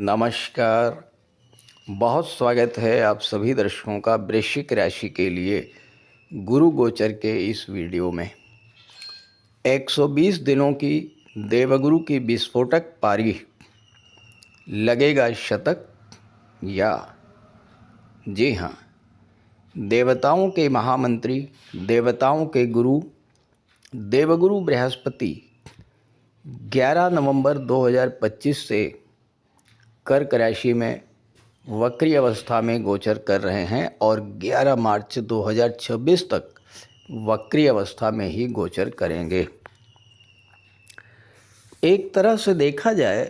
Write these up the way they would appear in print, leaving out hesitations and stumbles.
नमस्कार। बहुत स्वागत है आप सभी दर्शकों का वृश्चिक राशि के लिए गुरु गोचर के इस वीडियो में। 120 दिनों की देवगुरु की विस्फोटक पारी, लगेगा शतक या? जी हाँ, देवताओं के महामंत्री, देवताओं के गुरु देवगुरु बृहस्पति 11 नवंबर 2025 से कर्क राशि में वक्री अवस्था में गोचर कर रहे हैं और 11 मार्च 2026 तक वक्री अवस्था में ही गोचर करेंगे। एक तरह से देखा जाए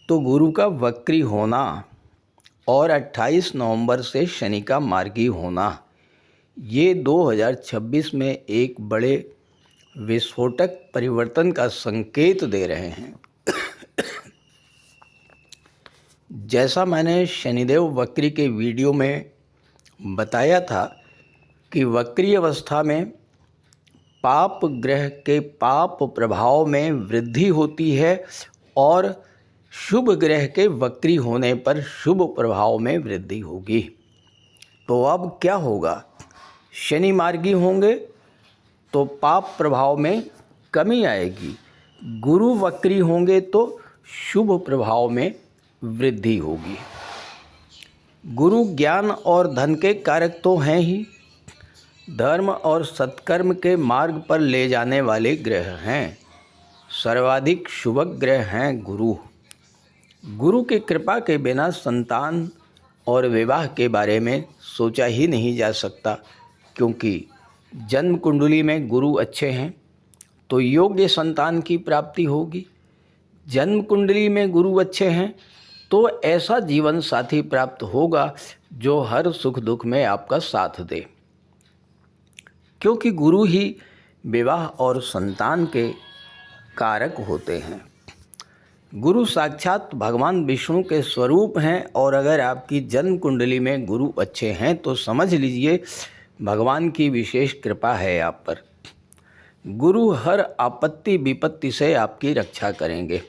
तो गुरु का वक्री होना और 28 नवंबर से शनि का मार्गी होना, ये 2026 में एक बड़े विस्फोटक परिवर्तन का संकेत दे रहे हैं। जैसा मैंने शनिदेव वक्री के वीडियो में बताया था कि वक्री अवस्था में पाप ग्रह के पाप प्रभाव में वृद्धि होती है और शुभ ग्रह के वक्री होने पर शुभ प्रभाव में वृद्धि होगी। तो अब क्या होगा? शनि मार्गी होंगे तो पाप प्रभाव में कमी आएगी, गुरु वक्री होंगे तो शुभ प्रभाव में वृद्धि होगी। गुरु ज्ञान और धन के कारक तो हैं ही, धर्म और सत्कर्म के मार्ग पर ले जाने वाले ग्रह हैं। सर्वाधिक शुभ ग्रह हैं गुरु। गुरु की कृपा के बिना संतान और विवाह के बारे में सोचा ही नहीं जा सकता, क्योंकि जन्म कुंडली में गुरु अच्छे हैं तो योग्य संतान की प्राप्ति होगी। जन्म कुंडली में गुरु अच्छे हैं तो ऐसा जीवन साथी प्राप्त होगा जो हर सुख दुख में आपका साथ दे, क्योंकि गुरु ही विवाह और संतान के कारक होते हैं। गुरु साक्षात भगवान विष्णु के स्वरूप हैं और अगर आपकी जन्म कुंडली में गुरु अच्छे हैं तो समझ लीजिए भगवान की विशेष कृपा है आप पर। गुरु हर आपत्ति विपत्ति से आपकी रक्षा करेंगे।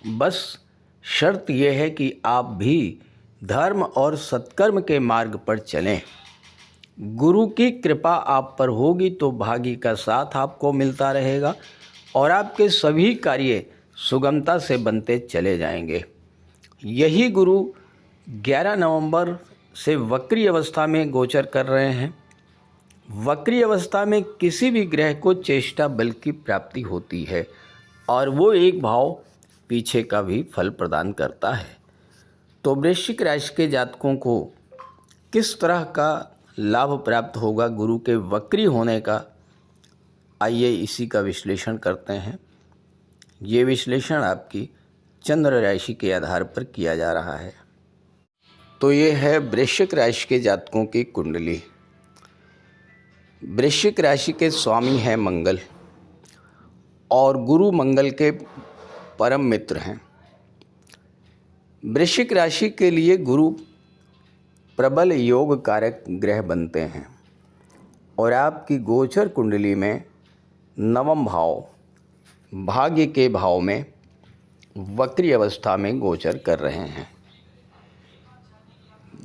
बस शर्त यह है कि आप भी धर्म और सत्कर्म के मार्ग पर चलें। गुरु की कृपा आप पर होगी तो भाग्य का साथ आपको मिलता रहेगा और आपके सभी कार्य सुगमता से बनते चले जाएंगे। यही गुरु 11 नवंबर से वक्री अवस्था में गोचर कर रहे हैं। वक्री अवस्था में किसी भी ग्रह को चेष्टा बल की प्राप्ति होती है और वो एक भाव पीछे का भी फल प्रदान करता है। तो वृश्चिक राशि के जातकों को किस तरह का लाभ प्राप्त होगा गुरु के वक्री होने का, आइए इसी का विश्लेषण करते हैं। ये विश्लेषण आपकी चंद्र राशि के आधार पर किया जा रहा है। तो ये है वृश्चिक राशि के जातकों की कुंडली। वृश्चिक राशि के स्वामी हैं मंगल और गुरु मंगल के परम मित्र हैं। वृश्चिक राशि के लिए गुरु प्रबल योग कारक ग्रह बनते हैं और आपकी गोचर कुंडली में नवम भाव भाग्य के भाव में वक्री अवस्था में गोचर कर रहे हैं।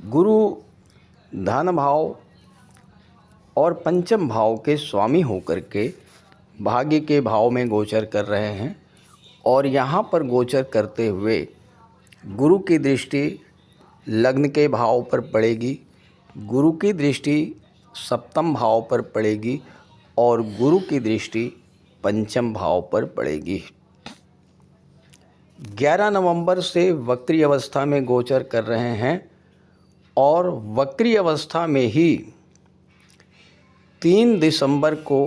गुरु धन भाव और पंचम भाव के स्वामी होकर के भाग्य के भाव में गोचर कर रहे हैं और यहाँ पर गोचर करते हुए गुरु की दृष्टि लग्न के भाव पर पड़ेगी, गुरु की दृष्टि सप्तम भाव पर पड़ेगी और गुरु की दृष्टि पंचम भाव पर पड़ेगी। 11 नवंबर से वक्री अवस्था में गोचर कर रहे हैं और वक्री अवस्था में ही 3 दिसंबर को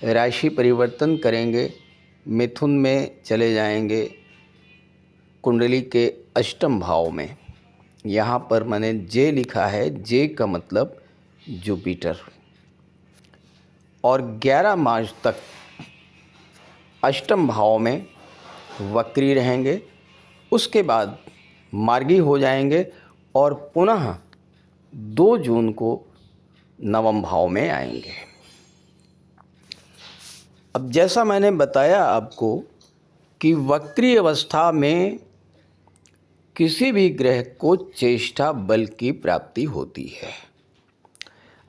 राशि परिवर्तन करेंगे, मिथुन में चले जाएंगे कुंडली के अष्टम भाव में। यहाँ पर मैंने जे लिखा है, जे का मतलब जुपिटर। और 11 मार्च तक अष्टम भाव में वक्री रहेंगे, उसके बाद मार्गी हो जाएंगे और पुनः 2 जून को नवम भाव में आएंगे। अब जैसा मैंने बताया आपको कि वक्री अवस्था में किसी भी ग्रह को चेष्टा बल की प्राप्ति होती है।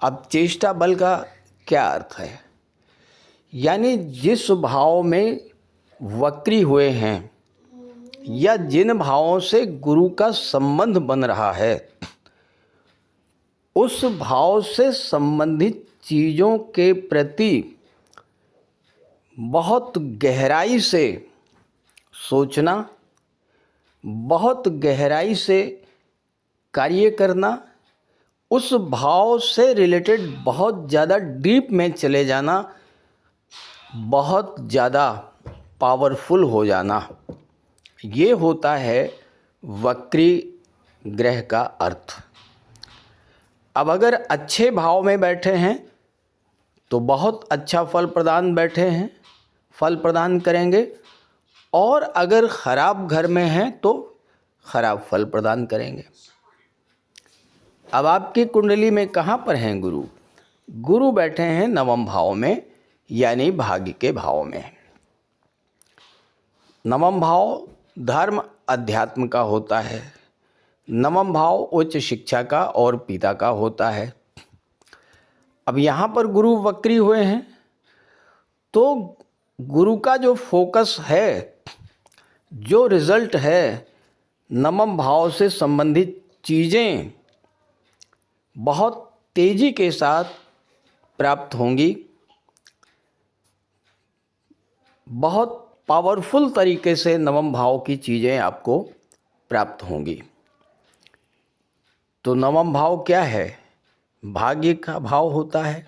अब चेष्टा बल का क्या अर्थ है? यानी जिस भाव में वक्री हुए हैं या जिन भावों से गुरु का संबंध बन रहा है, उस भाव से संबंधित चीज़ों के प्रति बहुत गहराई से सोचना, बहुत गहराई से कार्य करना, उस भाव से रिलेटेड बहुत ज़्यादा डीप में चले जाना, बहुत ज़्यादा पावरफुल हो जाना, ये होता है वक्री ग्रह का अर्थ। अब अगर अच्छे भाव में बैठे हैं तो बहुत अच्छा फल प्रदान करेंगे, और अगर ख़राब घर में हैं तो ख़राब फल प्रदान करेंगे। अब आपकी कुंडली में कहाँ पर हैं गुरु? गुरु बैठे हैं नवम भाव में, यानी भाग्य के भाव में। नवम भाव धर्म अध्यात्म का होता है। नवम भाव उच्च शिक्षा का और पिता का होता है। अब यहाँ पर गुरु वक्री हुए हैं तो गुरु का जो फोकस है, जो रिजल्ट है, नवम भाव से संबंधित चीज़ें बहुत तेज़ी के साथ प्राप्त होंगी, बहुत पावरफुल तरीके से नवम भाव की चीज़ें आपको प्राप्त होंगी। तो नवम भाव क्या है? भाग्य का भाव होता है।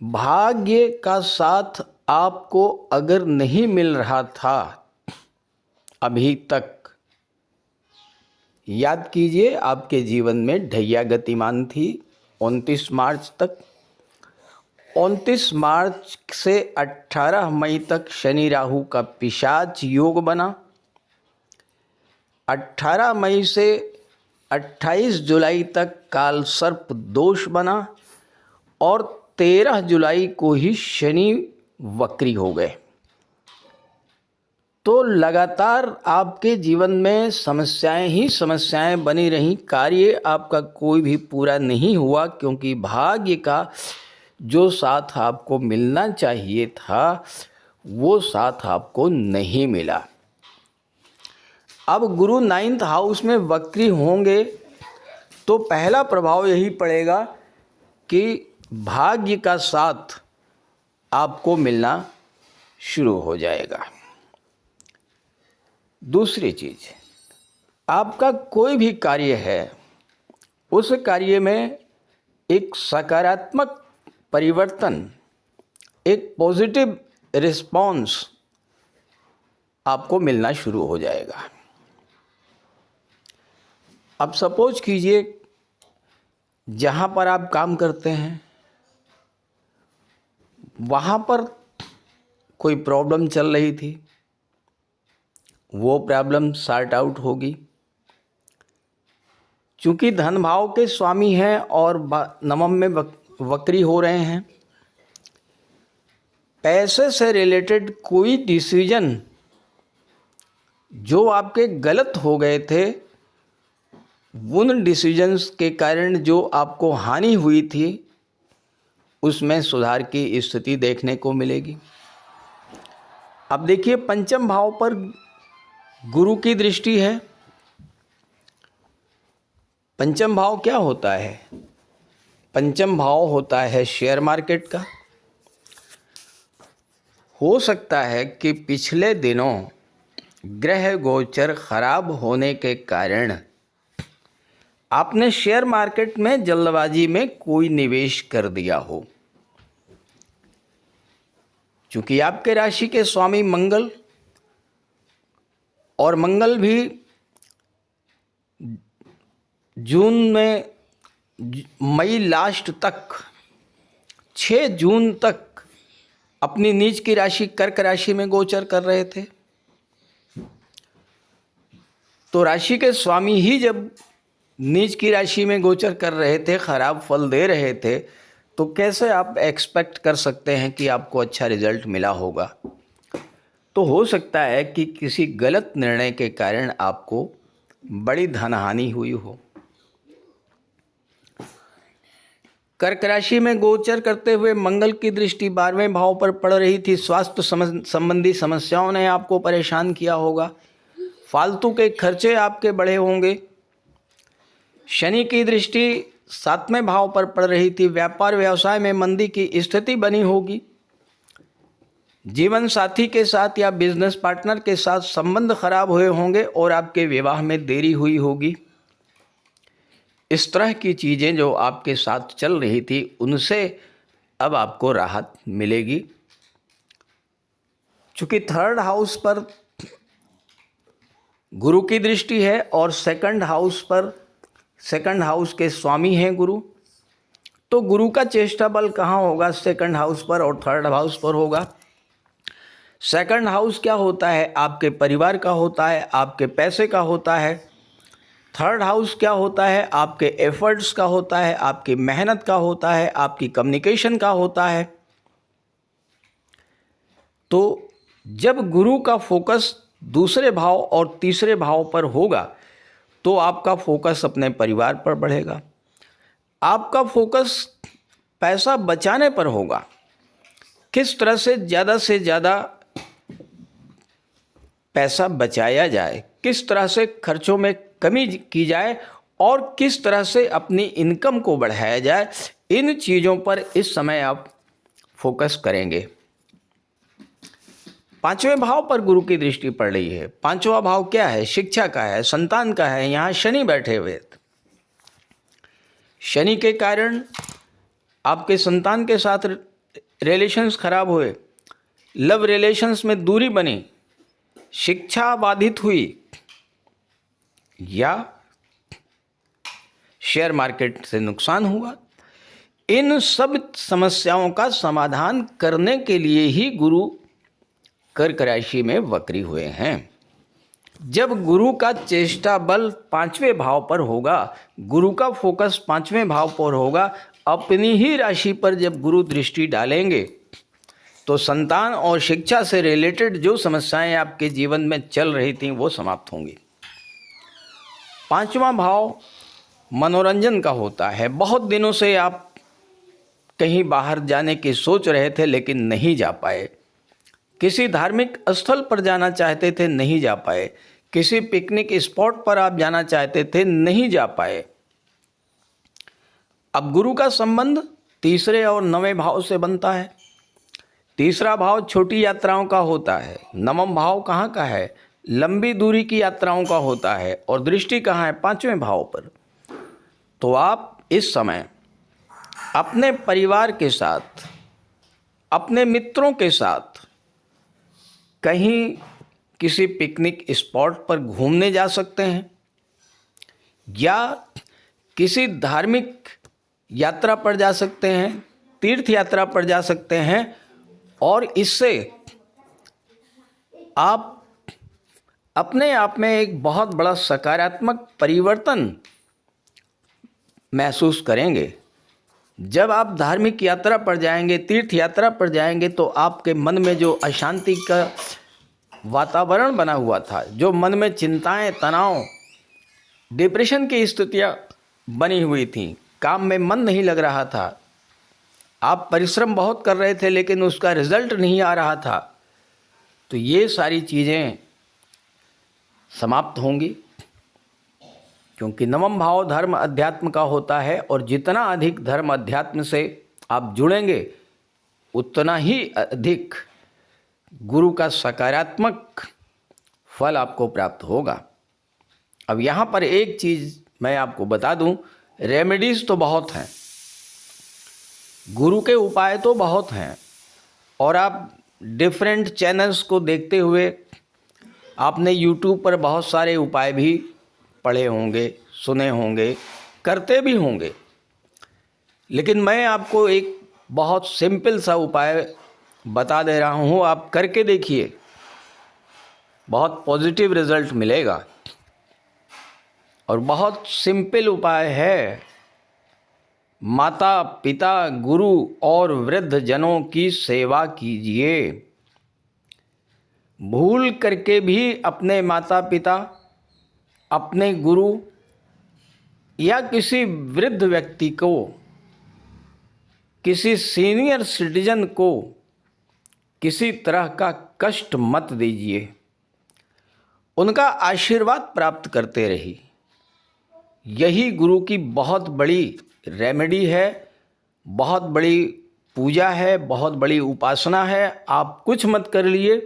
भाग्य का साथ आपको अगर नहीं मिल रहा था अभी तक, याद कीजिए आपके जीवन में ढैया गतिमान थी 29 मार्च तक। 29 मार्च से 18 मई तक शनि राहु का पिशाच योग बना। 18 मई से 28 जुलाई तक काल सर्प दोष बना और 13 जुलाई को ही शनि वक्री हो गए। तो लगातार आपके जीवन में समस्याएं ही समस्याएं बनी रहीं। कार्य आपका कोई भी पूरा नहीं हुआ, क्योंकि भाग्य का जो साथ आपको मिलना चाहिए था वो साथ आपको नहीं मिला। अब गुरु 9th हाउस में वक्री होंगे तो पहला प्रभाव यही पड़ेगा कि भाग्य का साथ आपको मिलना शुरू हो जाएगा। दूसरी चीज़, आपका कोई भी कार्य है, उस कार्य में एक सकारात्मक परिवर्तन, एक पॉजिटिव रिस्पॉन्स आपको मिलना शुरू हो जाएगा। अब सपोज कीजिए जहाँ पर आप काम करते हैं वहाँ पर कोई प्रॉब्लम चल रही थी, वो प्रॉब्लम सॉर्ट आउट होगी। चूँकि धन भाव के स्वामी हैं और नवम में वक्री हो रहे हैं, पैसे से रिलेटेड कोई डिसीजन जो आपके गलत हो गए थे, उन डिसीजंस के कारण जो आपको हानि हुई थी, उसमें सुधार की स्थिति देखने को मिलेगी। अब देखिए पंचम भाव पर गुरु की दृष्टि है। पंचम भाव क्या होता है? पंचम भाव होता है शेयर मार्केट का। हो सकता है कि पिछले दिनों ग्रह गोचर खराब होने के कारण आपने शेयर मार्केट में जल्दबाजी में कोई निवेश कर दिया हो। चूँकि आपके राशि के स्वामी मंगल, और मंगल भी जून में, मई लास्ट तक 6 जून तक अपनी नीच की राशि कर्क राशि में गोचर कर रहे थे। तो राशि के स्वामी ही जब नीच की राशि में गोचर कर रहे थे, खराब फल दे रहे थे, तो कैसे आप एक्सपेक्ट कर सकते हैं कि आपको अच्छा रिजल्ट मिला होगा? तो हो सकता है कि किसी गलत निर्णय के कारण आपको बड़ी धनहानि हुई हो। कर्क राशि में गोचर करते हुए मंगल की दृष्टि 12वें भाव पर पड़ रही थी। स्वास्थ्य संबंधी समस्याओं ने आपको परेशान किया होगा। फालतू के खर्चे आपके बढ़े होंगे। शनि की दृष्टि 7वें भाव पर पड़ रही थी। व्यापार व्यवसाय में मंदी की स्थिति बनी होगी। जीवन साथी के साथ या बिजनेस पार्टनर के साथ संबंध खराब हुए होंगे और आपके विवाह में देरी हुई होगी। इस तरह की चीज़ें जो आपके साथ चल रही थी उनसे अब आपको राहत मिलेगी। चूँकि 3rd हाउस पर गुरु की दृष्टि है और 2nd हाउस पर 2nd हाउस के स्वामी हैं गुरु, तो गुरु का चेष्टा बल कहाँ होगा? 2nd हाउस पर और 3rd हाउस पर होगा। 2nd हाउस क्या होता है? आपके परिवार का होता है, आपके पैसे का होता है। 3rd हाउस क्या होता है? आपके एफर्ट्स का होता है, आपकी मेहनत का होता है, आपकी कम्युनिकेशन का होता है। तो जब गुरु का फोकस दूसरे भाव और तीसरे भाव पर होगा तो आपका फोकस अपने परिवार पर बढ़ेगा। आपका फोकस पैसा बचाने पर होगा। किस तरह से ज़्यादा पैसा बचाया जाए, किस तरह से खर्चों में कमी की जाए और किस तरह से अपनी इनकम को बढ़ाया जाए, इन चीज़ों पर इस समय आप फोकस करेंगे। 5वें भाव पर गुरु की दृष्टि पड़ रही है। 5वां भाव क्या है? शिक्षा का है, संतान का है। यहाँ शनि बैठे हुए। शनि के कारण आपके संतान के साथ रिलेशंस खराब हुए, लव रिलेशंस में दूरी बनी, शिक्षा बाधित हुई या शेयर मार्केट से नुकसान हुआ। इन सब समस्याओं का समाधान करने के लिए ही गुरु कर्क राशि में वक्री हुए हैं। जब गुरु का चेष्टा बल 5वें भाव पर होगा, गुरु का फोकस 5वें भाव पर होगा, अपनी ही राशि पर जब गुरु दृष्टि डालेंगे तो संतान और शिक्षा से रिलेटेड जो समस्याएं आपके जीवन में चल रही थीं वो समाप्त होंगी। 5वां भाव मनोरंजन का होता है। बहुत दिनों से आप कहीं बाहर जाने की सोच रहे थे लेकिन नहीं जा पाए। किसी धार्मिक स्थल पर जाना चाहते थे, नहीं जा पाए। किसी पिकनिक स्पॉट पर आप जाना चाहते थे, नहीं जा पाए। अब गुरु का संबंध 3रे और 9वें भाव से बनता है। 3रा भाव छोटी यात्राओं का होता है। 9वां भाव कहाँ का है? लंबी दूरी की यात्राओं का होता है। और दृष्टि कहाँ है? 5वें भाव पर। तो आप इस समय अपने परिवार के साथ, अपने मित्रों के साथ कहीं किसी पिकनिक स्पॉट पर घूमने जा सकते हैं या किसी धार्मिक यात्रा पर जा सकते हैं, तीर्थ यात्रा पर जा सकते हैं और इससे आप अपने आप में एक बहुत बड़ा सकारात्मक परिवर्तन महसूस करेंगे। जब आप धार्मिक यात्रा पर जाएंगे, तीर्थ यात्रा पर जाएंगे तो आपके मन में जो अशांति का वातावरण बना हुआ था, जो मन में चिंताएं, तनाव, डिप्रेशन की स्थितियां बनी हुई थीं, काम में मन नहीं लग रहा था, आप परिश्रम बहुत कर रहे थे लेकिन उसका रिजल्ट नहीं आ रहा था, तो ये सारी चीज़ें समाप्त होंगी। क्योंकि 9वां भाव धर्म अध्यात्म का होता है और जितना अधिक धर्म अध्यात्म से आप जुड़ेंगे उतना ही अधिक गुरु का सकारात्मक फल आपको प्राप्त होगा। अब यहाँ पर एक चीज़ मैं आपको बता दूं, रेमेडीज़ तो बहुत हैं, गुरु के उपाय तो बहुत हैं और आप डिफरेंट चैनल्स को देखते हुए आपने यूट्यूब पर बहुत सारे उपाय भी पढ़े होंगे, सुने होंगे, करते भी होंगे। लेकिन मैं आपको एक बहुत सिंपल सा उपाय बता दे रहा हूँ, आप करके देखिए, बहुत पॉजिटिव रिजल्ट मिलेगा। और बहुत सिंपल उपाय है। माता पिता, गुरु और वृद्ध जनों की सेवा कीजिए। भूल करके भी अपने माता पिता, अपने गुरु या किसी वृद्ध व्यक्ति को, किसी सीनियर सिटीजन को किसी तरह का कष्ट मत दीजिए। उनका आशीर्वाद प्राप्त करते रहिए। यही गुरु की बहुत बड़ी रेमेडी है, बहुत बड़ी पूजा है, बहुत बड़ी उपासना है। आप कुछ मत कर लिए,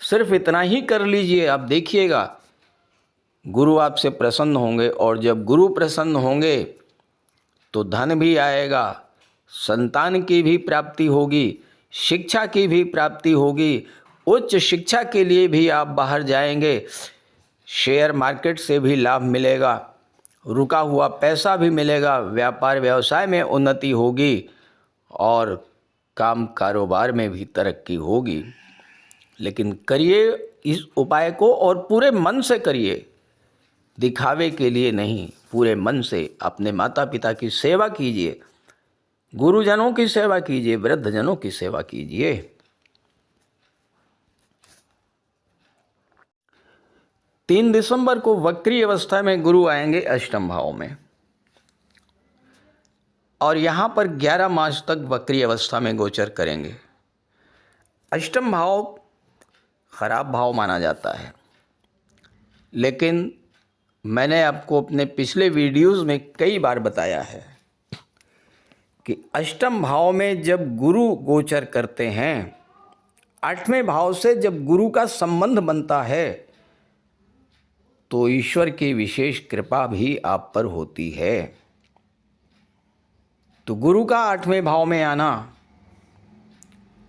सिर्फ इतना ही कर लीजिए। आप देखिएगा गुरु आपसे प्रसन्न होंगे, और जब गुरु प्रसन्न होंगे तो धन भी आएगा, संतान की भी प्राप्ति होगी, शिक्षा की भी प्राप्ति होगी। उच्च शिक्षा के लिए भी आप बाहर जाएंगे, शेयर मार्केट से भी लाभ मिलेगा, रुका हुआ पैसा भी मिलेगा, व्यापार व्यवसाय में उन्नति होगी और काम कारोबार में भी तरक्की होगी। लेकिन करिए इस उपाय को, और पूरे मन से करिए, दिखावे के लिए नहीं। पूरे मन से अपने माता पिता की सेवा कीजिए, गुरुजनों की सेवा कीजिए, वृद्धजनों की सेवा कीजिए। 3 दिसंबर को वक्री अवस्था में गुरु आएंगे अष्टम भाव में, और यहाँ पर 11 मार्च तक वक्री अवस्था में गोचर करेंगे। अष्टम भाव खराब भाव माना जाता है, लेकिन मैंने आपको अपने पिछले वीडियोस में कई बार बताया है कि अष्टम भाव में जब गुरु गोचर करते हैं, 8वें भाव से जब गुरु का संबंध बनता है, तो ईश्वर की विशेष कृपा भी आप पर होती है। तो गुरु का 8वें भाव में आना,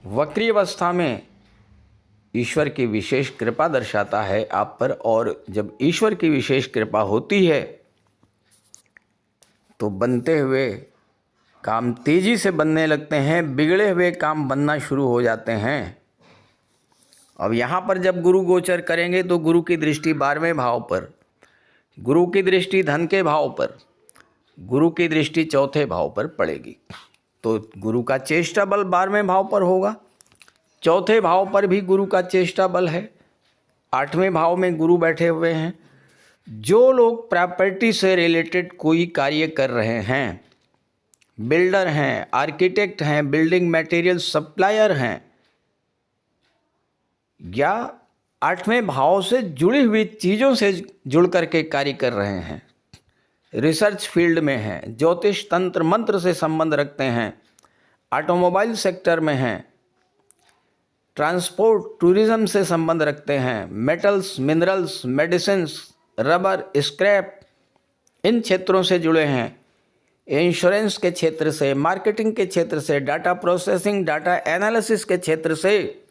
वक्री अवस्था में, ईश्वर की विशेष कृपा दर्शाता है आप पर। और जब ईश्वर की विशेष कृपा होती है तो बनते हुए काम तेजी से बनने लगते हैं, बिगड़े हुए काम बनना शुरू हो जाते हैं। अब यहाँ पर जब गुरु गोचर करेंगे तो गुरु की दृष्टि 12वें भाव पर, गुरु की दृष्टि धन के भाव पर, गुरु की दृष्टि 4थे भाव पर पड़ेगी। तो गुरु का चेष्टा बल 12वें भाव पर होगा, 4थे भाव पर भी गुरु का चेष्टा बल है, 8वें भाव में गुरु बैठे हुए हैं। जो लोग प्रॉपर्टी से रिलेटेड कोई कार्य कर रहे हैं, बिल्डर हैं, आर्किटेक्ट हैं, बिल्डिंग मटेरियल सप्लायर हैं, या 8वें भाव से जुड़ी हुई चीज़ों से जुड़ करके कार्य कर रहे हैं, रिसर्च फील्ड में हैं, ज्योतिष तंत्र मंत्र से संबंध रखते हैं, ऑटोमोबाइल सेक्टर में हैं, ट्रांसपोर्ट टूरिज्म से संबंध रखते हैं, metals, minerals, medicines, rubber, scrap, इन क्षेत्रों से जुड़े हैं, इंश्योरेंस के क्षेत्र से, मार्केटिंग के क्षेत्र से, डाटा प्रोसेसिंग, डाटा एनालिसिस के क्षेत्र से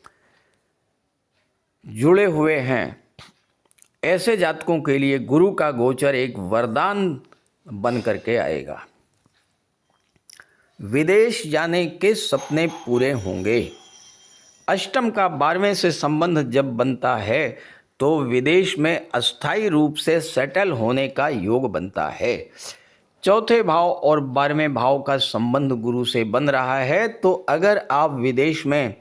जुड़े हुए हैं, ऐसे जातकों के लिए गुरु का गोचर एक वरदान बन करके आएगा। विदेश जाने के सपने पूरे होंगे। अष्टम का 12वें से संबंध जब बनता है तो विदेश में अस्थायी रूप से सेटल होने का योग बनता है। 4थे भाव और 12वें भाव का संबंध गुरु से बन रहा है, तो अगर आप विदेश में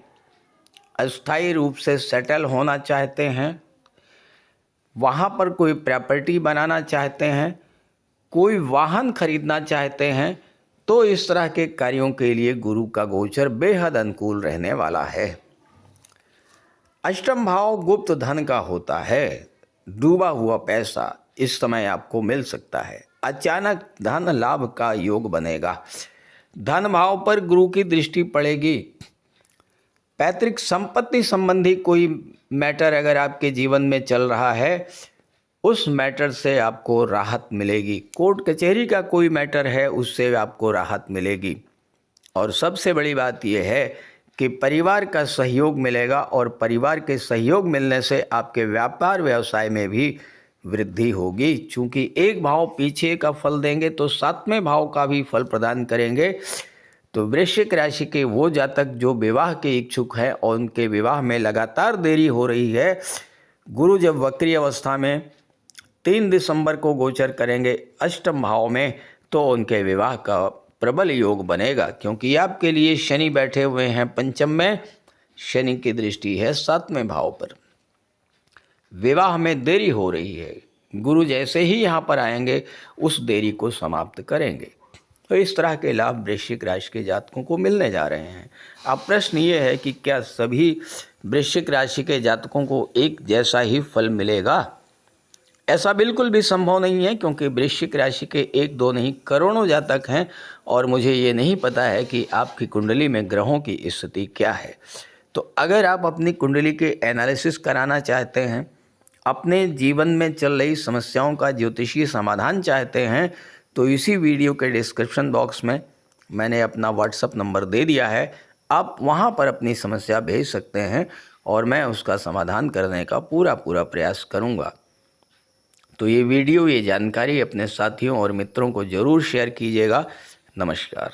अस्थायी रूप से सेटल होना चाहते हैं, वहाँ पर कोई प्रॉपर्टी बनाना चाहते हैं, कोई वाहन खरीदना चाहते हैं, तो इस तरह के कार्यों के लिए गुरु का गोचर बेहद अनुकूल रहने वाला है। अष्टम भाव गुप्त धन का होता है। डूबा हुआ पैसा इस समय आपको मिल सकता है। अचानक धन लाभ का योग बनेगा। धन भाव पर गुरु की दृष्टि पड़ेगी। पैतृक संपत्ति संबंधी कोई मैटर अगर आपके जीवन में चल रहा है, उस मैटर से आपको राहत मिलेगी। कोर्ट कचहरी का कोई मैटर है, उससे आपको राहत मिलेगी। और सबसे बड़ी बात यह है कि परिवार का सहयोग मिलेगा, और परिवार के सहयोग मिलने से आपके व्यापार व्यवसाय में भी वृद्धि होगी। चूँकि एक भाव पीछे का फल देंगे तो 7वें भाव का भी फल प्रदान करेंगे। तो वृश्चिक राशि के वो जातक जो विवाह के इच्छुक हैं और उनके विवाह में लगातार देरी हो रही है, गुरु जब वक्री अवस्था में 3 दिसंबर को गोचर करेंगे अष्टम भाव में, तो उनके विवाह का प्रबल योग बनेगा। क्योंकि आपके लिए शनि बैठे हुए हैं पंचम में, शनि की दृष्टि है 7वें भाव पर। विवाह में देरी हो रही है, गुरु जैसे ही यहाँ पर आएंगे उस देरी को समाप्त करेंगे। तो इस तरह के लाभ वृश्चिक राशि के जातकों को मिलने जा रहे हैं। अब प्रश्न ये है कि क्या सभी वृश्चिक राशि के जातकों को एक जैसा ही फल मिलेगा? ऐसा बिल्कुल भी संभव नहीं है, क्योंकि वृश्चिक राशि के एक दो नहीं करोड़ों जातक हैं और मुझे ये नहीं पता है कि आपकी कुंडली में ग्रहों की स्थिति क्या है। तो अगर आप अपनी कुंडली के एनालिसिस कराना चाहते हैं, अपने जीवन में चल रही समस्याओं का ज्योतिषीय समाधान चाहते हैं, तो इसी वीडियो के डिस्क्रिप्शन बॉक्स में मैंने अपना व्हाट्सएप नंबर दे दिया है। आप वहां पर अपनी समस्या भेज सकते हैं और मैं उसका समाधान करने का पूरा प्रयास करूंगा। तो ये वीडियो, ये जानकारी अपने साथियों और मित्रों को ज़रूर शेयर कीजिएगा। नमस्कार।